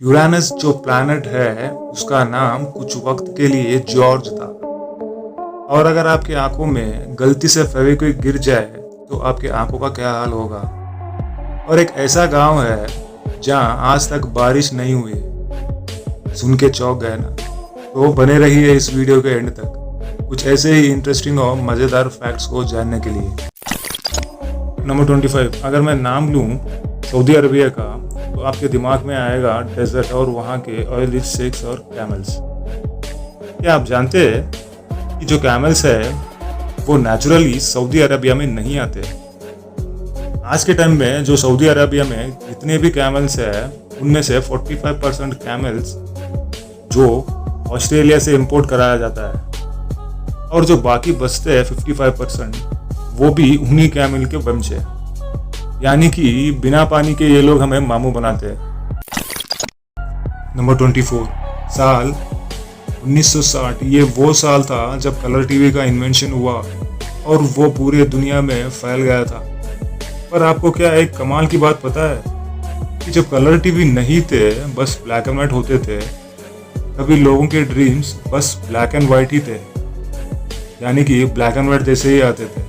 Uranus जो planet है उसका नाम कुछ वक्त के लिए जॉर्ज था। और अगर आपकी आंखों में गलती से फेविक्विक गिर जाए तो आपकी आंखों का क्या हाल होगा। और एक ऐसा गांव है जहां आज तक बारिश नहीं हुई है। सुन के चौंक गए ना? तो बने रहिए इस वीडियो के एंड तक कुछ ऐसे ही इंटरेस्टिंग और मज़ेदार फैक्ट्स को जानने के लिए। नंबर 25, अगर मैं नाम लूँ सऊदी अरबिया का तो आपके दिमाग में आएगा डेजर्ट और वहाँ के ऑयल रिच शेक्स और कैमल्स। क्या आप जानते हैं कि जो कैमल्स है वो नेचुरली सऊदी अरबिया में नहीं आते। आज के टाइम में जो सऊदी अरबिया में जितने भी कैमल्स हैं उनमें से 45% कैमल्स जो ऑस्ट्रेलिया से इंपोर्ट कराया जाता है और जो बाकी बचते हैं 55% वो भी उन्हीं कैमल के वंश है। यानी कि बिना पानी के ये लोग हमें मामू बनाते हैं। नंबर 24, साल 1960 ये वो साल था जब कलर टीवी का इन्वेंशन हुआ और वो पूरी दुनिया में फैल गया था। पर आपको क्या एक कमाल की बात पता है कि जब कलर टीवी नहीं थे, बस ब्लैक एंड वाइट होते थे, तभी लोगों के ड्रीम्स बस ब्लैक एंड वाइट ही थे। यानी कि ब्लैक एंड वाइट जैसे ही आते थे।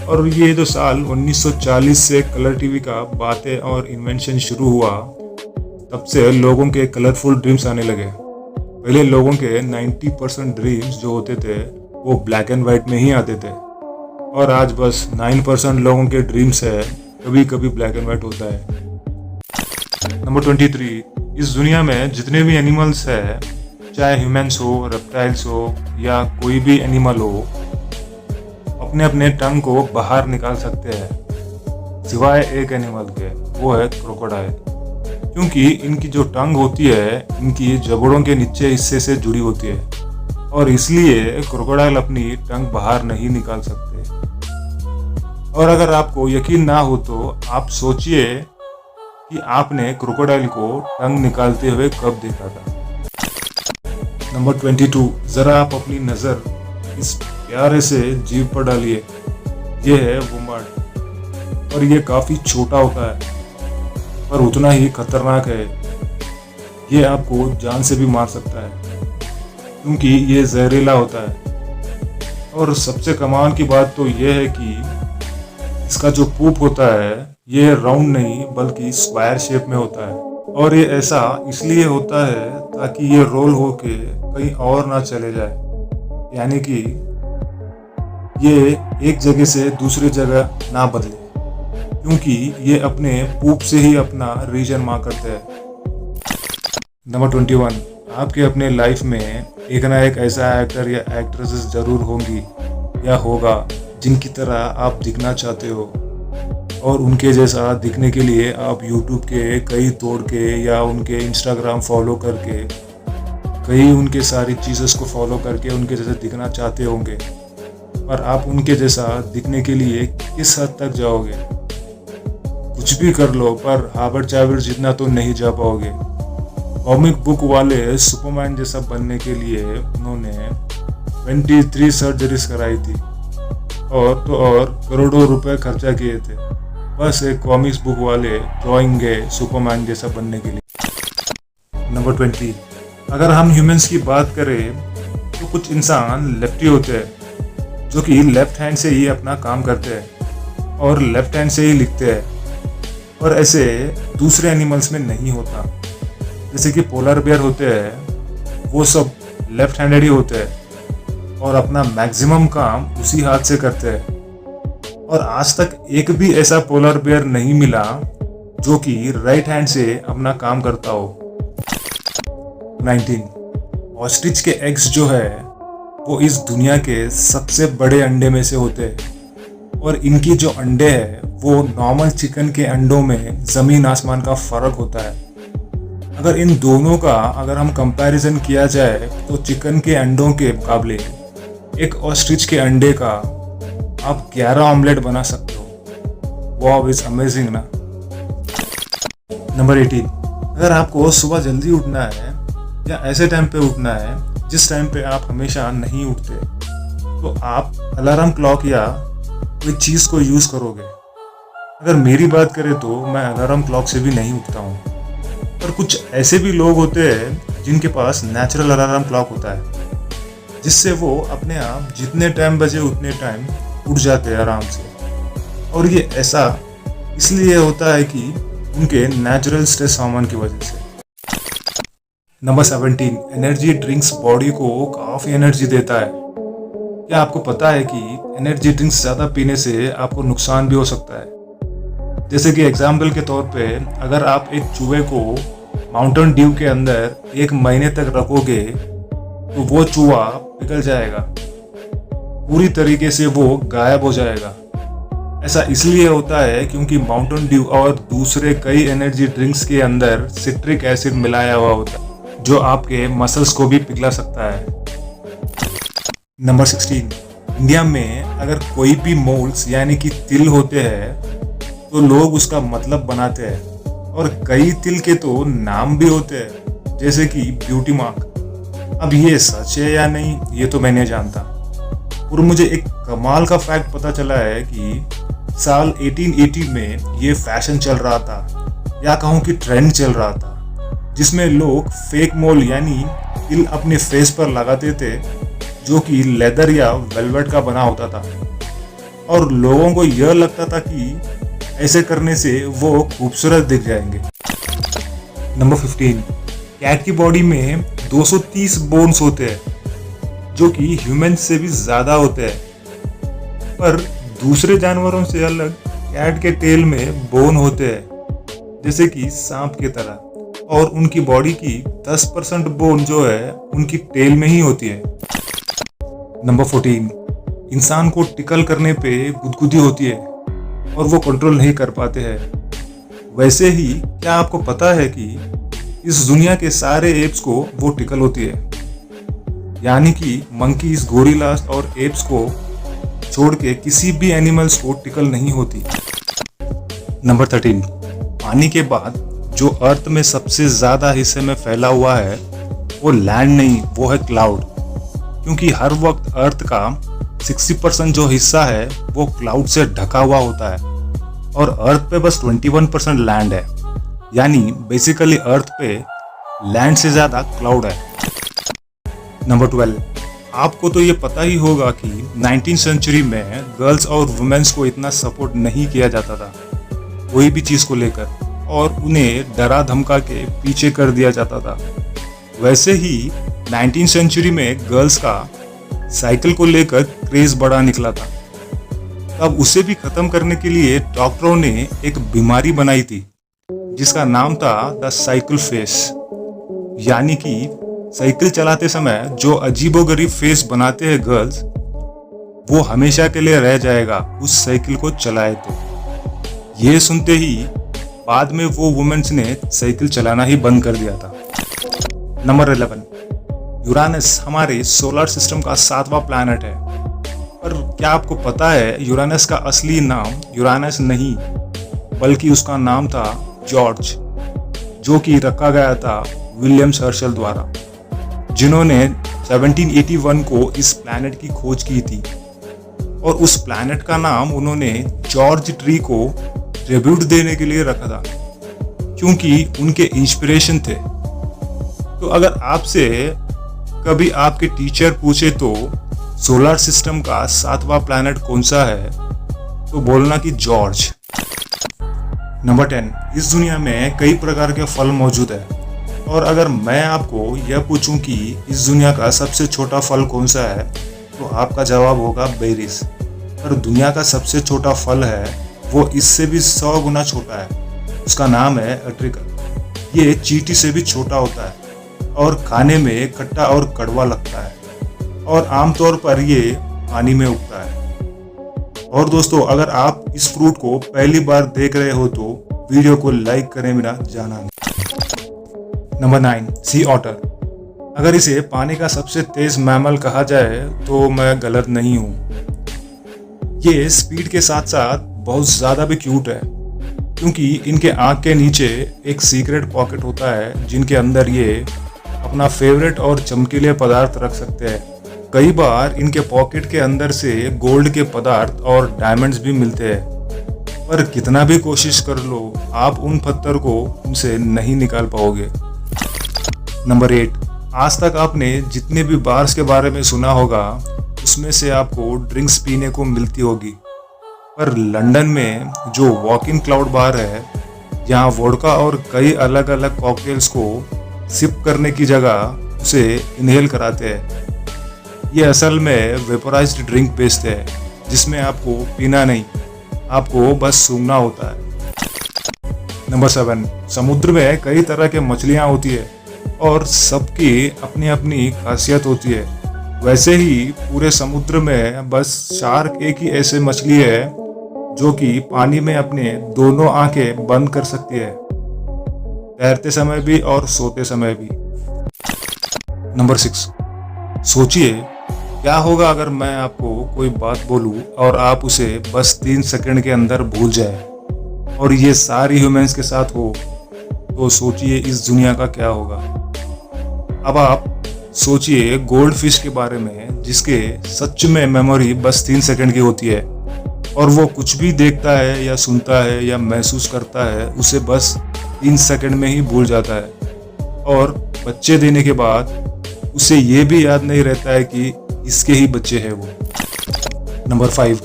और ये जो साल 1940 से कलर टीवी का बातें और इन्वेंशन शुरू हुआ, तब से लोगों के कलरफुल ड्रीम्स आने लगे। पहले लोगों के 90% ड्रीम्स जो होते थे वो ब्लैक एंड वाइट में ही आते थे और आज बस 9% लोगों के ड्रीम्स है कभी कभी ब्लैक एंड वाइट होता है। नंबर 23, इस दुनिया में जितने भी एनिमल्स है, चाहे ह्यूमंस हो, रेप्टाइल्स हो या कोई भी एनिमल हो, अपने अपने टंग को बाहर निकाल सकते हैं सिवाय एक एनिमल के, वो है क्रोकोडाइल। क्योंकि इनकी जो टंग होती है इनकी जबड़ों के नीचे हिस्से से जुड़ी होती है और इसलिए क्रोकोडाइल अपनी टंग बाहर नहीं निकाल सकते। और अगर आपको यकीन ना हो तो आप सोचिए कि आपने क्रोकोडाइल को टंग निकालते हुए कब देखा था। नंबर 22, जरा आप अपनी नज़र इस प्यारे से जीव पर डालिए। ये है वुम्बार्ड और ये काफ़ी छोटा होता है पर उतना ही खतरनाक है। ये आपको जान से भी मार सकता है क्योंकि ये जहरीला होता है। और सबसे कमाल की बात तो ये है कि इसका जो पूप होता है ये राउंड नहीं बल्कि स्क्वायर शेप में होता है। और ये ऐसा इसलिए होता है ताकि ये रोल होके कहीं और ना चले जाए। यानी कि ये एक जगह से दूसरी जगह ना बदले क्योंकि ये अपने पूप से ही अपना रीजन मार्क करते हैं। नंबर 21, आपके अपने लाइफ में एक ना एक ऐसा एक्टर या एक्ट्रेसेस जरूर होंगी या होगा जिनकी तरह आप दिखना चाहते हो और उनके जैसा दिखने के लिए आप YouTube के कई तोड़ के या उनके Instagram फॉलो करके कई उनके सारी चीज़ें को फॉलो करके उनके जैसे दिखना चाहते होंगे। पर आप उनके जैसा दिखने के लिए किस हद तक जाओगे? कुछ भी कर लो पर हार्वर्ड चावर्ड जितना तो नहीं जा पाओगे। कॉमिक बुक वाले सुपरमैन जैसा बनने के लिए उन्होंने 23 सर्जरीज कराई थी और तो और करोड़ों रुपए खर्चा किए थे बस एक कॉमिक्स बुक वाले ड्राइंग गए सुपरमैन जैसा बनने के लिए। नंबर 20, अगर हम ह्यूमंस की बात करें तो कुछ इंसान लेफ्टी होते हैं जो कि लेफ्ट हैंड से ही अपना काम करते हैं और लेफ्ट हैंड से ही लिखते हैं। और ऐसे दूसरे एनिमल्स में नहीं होता। जैसे कि पोलर बेयर होते हैं वो सब लेफ्ट हैंडेड ही होते हैं और अपना मैक्सिमम काम उसी हाथ से करते हैं। और आज तक एक भी ऐसा पोलर बेयर नहीं मिला जो कि राइट हैंड से अपना काम करता हो। 19, ऑस्ट्रिच के एग्स जो है वो इस दुनिया के सबसे बड़े अंडे में से होते हैं और इनकी जो अंडे हैं वो नॉर्मल चिकन के अंडों में ज़मीन आसमान का फ़र्क होता है। अगर इन दोनों का अगर हम कंपैरिजन किया जाए तो चिकन के अंडों के मुकाबले एक ऑस्ट्रिच के अंडे का आप 11 ऑमलेट बना सकते हो। वाव, इज अमेजिंग ना। नंबर 18, अगर आपको सुबह जल्दी उठना है या ऐसे टाइम पे उठना है जिस टाइम पे आप हमेशा नहीं उठते तो आप अलार्म क्लॉक या कोई चीज़ को यूज़ करोगे। अगर मेरी बात करें तो मैं अलार्म क्लॉक से भी नहीं उठता हूँ पर कुछ ऐसे भी लोग होते हैं जिनके पास नेचुरल अलार्म क्लॉक होता है, जिससे वो अपने आप जितने टाइम बजे उतने टाइम उठ जाते हैं आराम से। और ये ऐसा इसलिए होता है कि उनके नेचुरल स्ट्रेस हार्मोन की वजह से। नंबर 17, एनर्जी ड्रिंक्स बॉडी को काफ़ी एनर्जी देता है। क्या आपको पता है कि एनर्जी ड्रिंक्स ज़्यादा पीने से आपको नुकसान भी हो सकता है? जैसे कि एग्जाम्पल के तौर पे अगर आप एक चूहे को माउंटेन ड्यू के अंदर 1 महीने तक रखोगे तो वो चूहा पिघल जाएगा, पूरी तरीके से वो गायब हो जाएगा। ऐसा इसलिए होता है क्योंकि माउंटेन ड्यू और दूसरे कई एनर्जी ड्रिंक्स के अंदर सिट्रिक एसिड मिलाया हुआ होता है, जो आपके मसल्स को भी पिघला सकता है। नंबर 16, इंडिया में अगर कोई भी मोल्स यानी कि तिल होते हैं तो लोग उसका मतलब बनाते हैं, और कई तिल के तो नाम भी होते हैं, जैसे कि ब्यूटी मार्क। अब ये सच है या नहीं ये तो मैं नहीं जानता, और मुझे एक कमाल का फैक्ट पता चला है कि साल 1880 में ये फैशन चल रहा था, या कहूँ कि ट्रेंड चल रहा था, जिसमें लोग फेक मोल यानी तिल अपने फेस पर लगाते थे, जो कि लेदर या वेलवेट का बना होता था, और लोगों को यह लगता था कि ऐसे करने से वो खूबसूरत दिख जाएंगे। नंबर 15, कैट की बॉडी में 230 बोन्स होते हैं, जो कि ह्यूमन से भी ज़्यादा होते हैं, पर दूसरे जानवरों से अलग कैट के टेल में बोन होते हैं, जैसे कि सांप की तरह, और उनकी बॉडी की 10% बोन जो है उनकी टेल में ही होती है। नंबर 14, इंसान को टिकल करने पे गुदगुदी होती है और वो कंट्रोल नहीं कर पाते हैं। वैसे ही क्या आपको पता है कि इस दुनिया के सारे एप्स को वो टिकल होती है, यानी कि मंकीज, गोरिल्लास और एप्स को छोड़ के किसी भी एनिमल्स को टिकल नहीं होती। नंबर 13, पानी के बाद जो अर्थ में सबसे ज्यादा हिस्से में फैला हुआ है वो लैंड नहीं, वो है क्लाउड, क्योंकि हर वक्त अर्थ का 60% जो हिस्सा है वो क्लाउड से ढका हुआ होता है, और अर्थ पे बस 21% लैंड है, यानी बेसिकली अर्थ पे लैंड से ज्यादा क्लाउड है। नंबर 12, आपको तो ये पता ही होगा कि 19th सेंचुरी में गर्ल्स और वुमेन्स को इतना सपोर्ट नहीं किया जाता था कोई भी चीज को लेकर, और उन्हें डरा धमका के पीछे कर दिया जाता था। वैसे ही 19th सेंचुरी में गर्ल्स का साइकिल को लेकर क्रेज बड़ा निकला था। तब उसे भी खत्म करने के लिए डॉक्टरों ने एक बीमारी बनाई थी जिसका नाम था द साइकिल फेस, यानी कि साइकिल चलाते समय जो अजीबोगरीब फेस बनाते हैं गर्ल्स, वो हमेशा के लिए रह जाएगा उस साइकिल को चलाए तो। ये सुनते ही बाद में वो वुमेन्स ने साइकिल चलाना ही बंद कर दिया था। नंबर 11, यूरानस हमारे सोलर सिस्टम का 7वां प्लैनेट है, पर क्या आपको पता है यूरानस का असली नाम यूरानस नहीं बल्कि उसका नाम था जॉर्ज, जो कि रखा गया था विलियम हर्शल द्वारा, जिन्होंने 1781 को इस प्लैनेट की खोज की थी, और उस प्लैनेट का नाम उन्होंने जॉर्ज ट्री को ट्रिब्यूट देने के लिए रखा था, क्योंकि उनके इंस्पिरेशन थे। तो अगर आपसे कभी आपके टीचर पूछे तो सोलर सिस्टम का 7वां प्लैनेट कौन सा है, तो बोलना कि जॉर्ज। नंबर 10, इस दुनिया में कई प्रकार के फल मौजूद है, और अगर मैं आपको यह पूछूं कि इस दुनिया का सबसे छोटा फल कौन सा है, तो आपका जवाब होगा बेरीज। पर दुनिया का सबसे छोटा फल है वो इससे भी 100 गुना छोटा है, उसका नाम है अट्रिकल। ये चींटी से भी छोटा होता है और खाने में खट्टा और कड़वा लगता है, और आमतौर पर ये पानी में उगता है। और दोस्तों, अगर आप इस फ्रूट को पहली बार देख रहे हो तो वीडियो को लाइक करें बिना जाना नहीं। नंबर 9, सी ऑटर। अगर इसे पानी का सबसे तेज मैमल कहा जाए तो मैं गलत नहीं हूँ। ये स्पीड के साथ साथ बहुत ज़्यादा भी क्यूट है, क्योंकि इनके आँख के नीचे एक सीक्रेट पॉकेट होता है जिनके अंदर ये अपना फेवरेट और चमकीले पदार्थ रख सकते हैं। कई बार इनके पॉकेट के अंदर से गोल्ड के पदार्थ और डायमंड्स भी मिलते हैं। पर कितना भी कोशिश कर लो आप उन पत्थर को उनसे नहीं निकाल पाओगे। नंबर 8, आज तक आपने जितने भी बार्स के बारे में सुना होगा उसमें से आपको ड्रिंक्स पीने को मिलती होगी, पर लंदन में जो वॉक इन क्लाउड बार है यहाँ वोडका और कई अलग अलग कॉकटेल्स को सिप करने की जगह उसे इनहेल कराते हैं। ये असल में वेपोराइज्ड ड्रिंक बेचते हैं जिसमें आपको पीना नहीं, आपको बस सूंघना होता है। नंबर 7, समुद्र में कई तरह के मछलियाँ होती है और सबकी अपनी अपनी खासियत होती है। वैसे ही पूरे समुद्र में बस शार्क एक ही ऐसे मछली है जो कि पानी में अपने दोनों आंखें बंद कर सकती है, तैरते समय भी और सोते समय भी। नंबर 6, सोचिए क्या होगा अगर मैं आपको कोई बात बोलूं और आप उसे बस 3 सेकंड के अंदर भूल जाए और ये सारी ह्यूमंस के साथ हो, तो सोचिए इस दुनिया का क्या होगा। अब आप सोचिए गोल्ड फिश के बारे में जिसके सच में मेमोरी बस 3 सेकंड की होती है और वो कुछ भी देखता है या सुनता है या महसूस करता है उसे बस 3 सेकंड में ही भूल जाता है, और बच्चे देने के बाद उसे ये भी याद नहीं रहता है कि इसके ही बच्चे हैं वो। नंबर 5,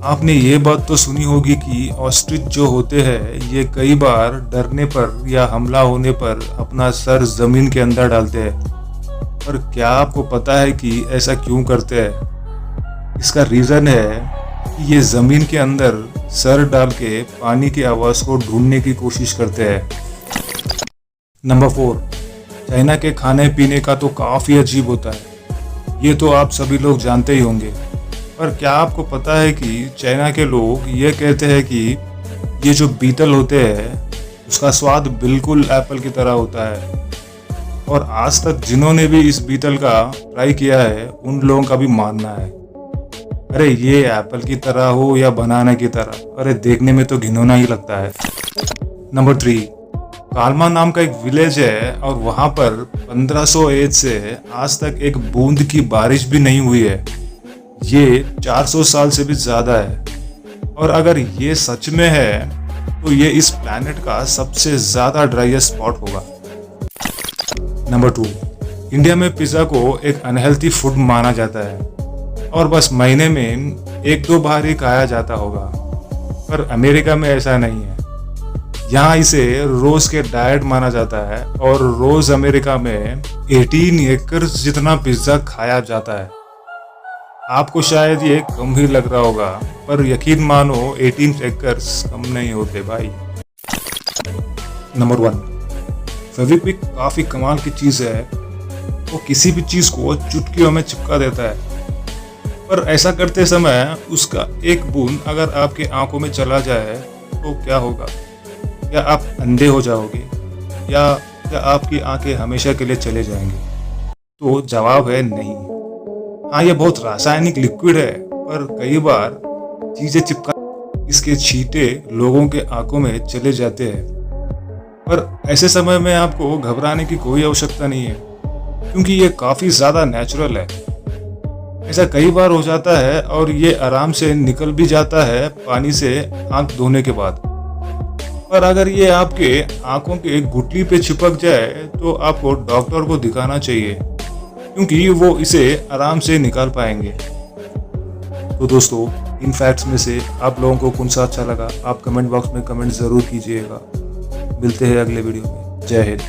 आपने ये बात तो सुनी होगी कि ऑस्ट्रिच जो होते हैं ये कई बार डरने पर या हमला होने पर अपना सर जमीन के अंदर डालते हैं, पर क्या आपको पता है कि ऐसा क्यों करते हैं? इसका रीज़न है कि ये ज़मीन के अंदर सर डाल के पानी की आवाज़ को ढूंढने की कोशिश करते हैं। नंबर 4, चाइना के खाने पीने का तो काफ़ी अजीब होता है, ये तो आप सभी लोग जानते ही होंगे, पर क्या आपको पता है कि चाइना के लोग ये कहते हैं कि ये जो बीटल होते हैं उसका स्वाद बिल्कुल एप्पल की तरह होता है, और आज तक जिन्होंने भी इस बीटल का ट्राई किया है उन लोगों का भी मानना है अरे ये एप्पल की तरह हो या बनाना की तरह, अरे देखने में तो घिनौना ही लगता है। नंबर 3, कालमा नाम का एक विलेज है और वहां पर 1500 एज से आज तक एक बूंद की बारिश भी नहीं हुई है। ये 400 साल से भी ज्यादा है, और अगर ये सच में है तो ये इस प्लैनेट का सबसे ज्यादा ड्राइएस्ट स्पॉट होगा। नंबर 2, इंडिया में पिज्जा को एक अनहेल्थी फूड माना जाता है और बस महीने में 1-2 बार ही खाया जाता होगा, पर अमेरिका में ऐसा नहीं है। यहाँ इसे रोज के डाइट माना जाता है और रोज अमेरिका में 18 एकर्स जितना पिज्जा खाया जाता है। आपको शायद ये कम ही लग रहा होगा, पर यकीन मानो 18 एकर्स कम नहीं होते भाई। नंबर 1, फेविक्विक काफी कमाल की चीज है, वो किसी भी चीज को चुटकियों में चिपका देता है, पर ऐसा करते समय उसका एक बूंद अगर आपकी आंखों में चला जाए तो क्या होगा? क्या आप अंधे हो जाओगे या क्या आपकी आंखें हमेशा के लिए चले जाएंगे? तो जवाब है नहीं। हाँ, ये बहुत रासायनिक लिक्विड है, पर कई बार चीजें चिपका इसके छींटे लोगों के आंखों में चले जाते हैं, पर ऐसे समय में आपको घबराने की कोई आवश्यकता नहीं है क्योंकि ये काफी ज्यादा नेचुरल है। ऐसा कई बार हो जाता है और ये आराम से निकल भी जाता है पानी से आंख धोने के बाद, पर अगर ये आपके आंखों के गुठली पे चिपक जाए तो आपको डॉक्टर को दिखाना चाहिए क्योंकि वो इसे आराम से निकाल पाएंगे। तो दोस्तों, इन फैक्ट्स में से आप लोगों को कौन सा अच्छा लगा आप कमेंट बॉक्स में कमेंट ज़रूर कीजिएगा। मिलते हैं अगले वीडियो में। जय हिंद।